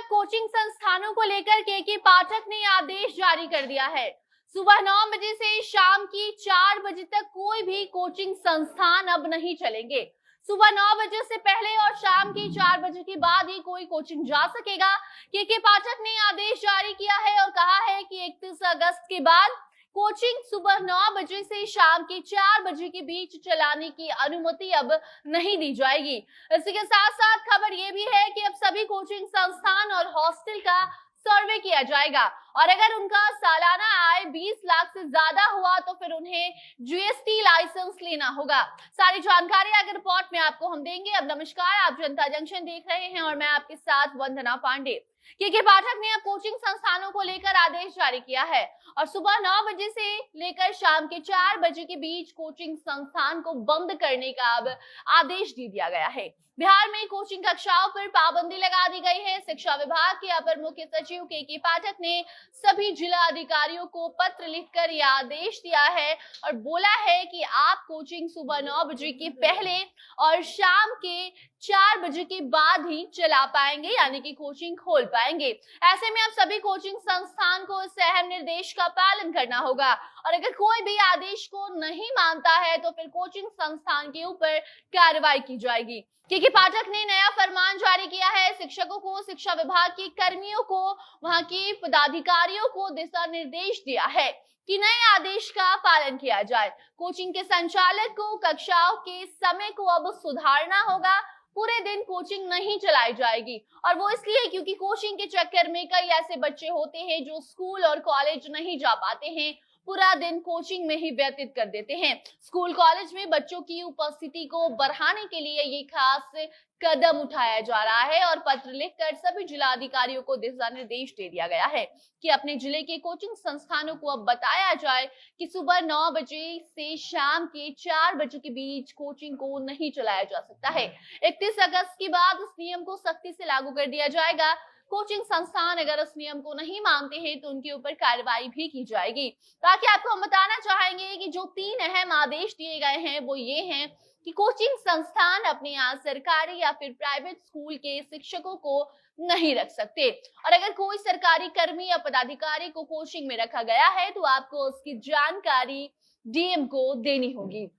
Coaching संस्थानों को लेकर के पाठक ने आदेश जारी कर दिया है। सुबह 9 बजे से शाम की 4 बजे तक कोई भी कोचिंग संस्थान अब नहीं चलेंगे। सुबह 9 बजे से पहले और शाम की 4 बजे के बाद ही कोई कोचिंग जा सकेगा। के पाठक ने आदेश जारी किया है और कहा है कि 31 अगस्त के बाद कोचिंग सुबह 9 बजे से शाम के 4 बजे के बीच चलाने की अनुमति अब नहीं दी जाएगी। इसी के साथ साथ खबर ये भी है कि अब सभी कोचिंग संस्थान और हॉस्टल का सर्वे किया जाएगा और अगर उनका सालाना आय 20 लाख से ज्यादा हुआ तो फिर उन्हें जीएसटी लाइसेंस लेना होगा। सारी जानकारी आगे रिपोर्ट में आपको हम देंगे। अब नमस्कार, आप जनता जंक्शन देख रहे हैं और मैं आपके साथ वंदना पांडे। के पाठक ने अब कोचिंग संस्थानों को लेकर आदेश जारी किया है और सुबह 9 बजे से लेकर शाम के 4 बजे के बीच कोचिंग संस्थान को बंद करने का अब आदेश दे दिया गया है। बिहार में कोचिंग कक्षाओं पर पाबंदी लगा दी गई है। शिक्षा विभाग के अपर मुख्य सचिव के पाठक ने सभी जिला अधिकारियों को पत्र लिखकर यह आदेश दिया है और बोला है कि आप कोचिंग सुबह 9 बजे के पहले और शाम के 4 बजे के बाद ही चला पाएंगे, यानी कि कोचिंग खोल पाएंगे। ऐसे में अब सभी कोचिंग संस्थान को इस अहम निर्देश का पालन करना होगा और अगर कोई भी आदेश को नहीं मानता है तो फिर कोचिंग संस्थान के ऊपर कार्रवाई की जाएगी। के पाठक ने नया फरमान जारी किया है। शिक्षकों को, शिक्षा विभाग के कर्मियों को, वहां के पदाधिकारियों को दिशा निर्देश दिया है कि नए आदेश का पालन किया जाए। कोचिंग के संचालक को कक्षाओं के समय को अब सुधारना होगा। पूरे दिन कोचिंग नहीं चलाई जाएगी और वो इसलिए क्योंकि कोचिंग के चक्कर में कई ऐसे बच्चे होते हैं जो स्कूल और कॉलेज नहीं जा पाते हैं, पूरा दिन कोचिंग में ही व्यतीत कर देते हैं। स्कूल कॉलेज में बच्चों की उपस्थिति को बढ़ाने के लिए ये खास कदम उठाया जा रहा है और पत्र लिखकर सभी जिला अधिकारियों को दिशा निर्देश दे दिया गया है कि अपने जिले के कोचिंग संस्थानों को अब बताया जाए कि सुबह 9 बजे से शाम के 4 बजे के बीच कोचिंग को नहीं चलाया जा सकता है। 31 अगस्त के बाद इस नियम को सख्ती से लागू कर दिया जाएगा। कोचिंग संस्थान अगर इस नियम को नहीं मानते हैं तो उनके ऊपर कार्रवाई भी की जाएगी। ताकि आपको हम बताना चाहेंगे कि जो 3 अहम आदेश दिए गए हैं वो ये हैं कि कोचिंग संस्थान अपने यहाँ सरकारी या फिर प्राइवेट स्कूल के शिक्षकों को नहीं रख सकते और अगर कोई सरकारी कर्मी या पदाधिकारी को कोचिंग में रखा गया है तो आपको उसकी जानकारी डीएम को देनी होगी।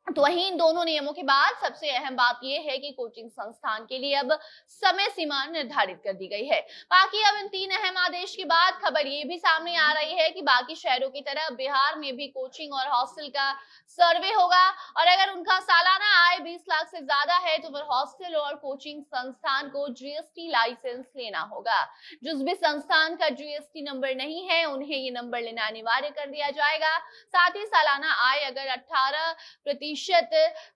तो वहीं इन दोनों नियमों के बाद सबसे अहम बात यह है कि कोचिंग संस्थान के लिए अब समय सीमा निर्धारित कर दी गई है। बाकी अब इन 3 अहम आदेश के बाद खबर ये भी सामने आ रही है कि बाकी शहरों की तरह बिहार में भी कोचिंग और हॉस्टल का सर्वे होगा और अगर उनका सालाना आय 20 लाख से ज्यादा है तो फिर हॉस्टल और कोचिंग संस्थान को जीएसटी लाइसेंस लेना होगा। जिस भी संस्थान का जीएसटी नंबर नहीं है उन्हें ये नंबर लेना अनिवार्य कर दिया जाएगा। साथ ही सालाना आय अगर 18%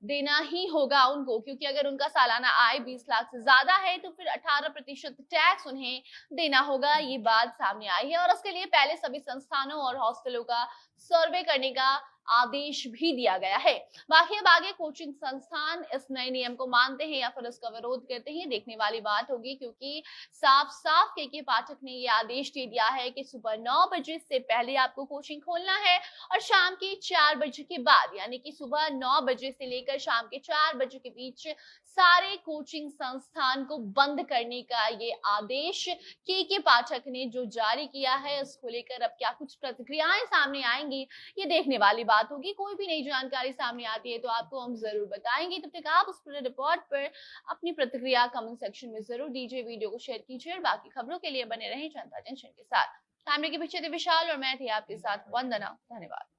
देना ही होगा उनको, क्योंकि अगर उनका सालाना आय 20 लाख से ज्यादा है तो फिर 18% टैक्स उन्हें देना होगा। ये बात सामने आई है और उसके लिए पहले सभी संस्थानों और हॉस्टलों का सर्वे करने का आदेश भी दिया गया है। बाकी अब आगे कोचिंग संस्थान इस नए नियम को मानते हैं या फिर इसका विरोध करते हैं, देखने वाली बात होगी, क्योंकि साफ साफ के पाठक ने ये आदेश दे दिया है कि सुबह 9 बजे से पहले आपको कोचिंग खोलना है और शाम के 4 बजे के बाद, यानी कि सुबह 9 बजे से लेकर शाम के 4 बजे के बीच सारे कोचिंग संस्थान को बंद करने का ये आदेश के पाठक ने जो जारी किया है, इसको लेकर अब क्या कुछ प्रतिक्रियाएं सामने आएंगी ये देखने वाली बात होगी। कोई भी नई जानकारी सामने आती है तो आपको हम जरूर बताएंगे। तब तक आप उस पूरे रिपोर्ट पर अपनी प्रतिक्रिया कमेंट सेक्शन में जरूर दीजिए, वीडियो को शेयर कीजिए और बाकी खबरों के लिए बने रहें जनता जंक्शन के साथ। कैमरे के पीछे थे विशाल और मैं थी आपके साथ वंदना। धन्यवाद।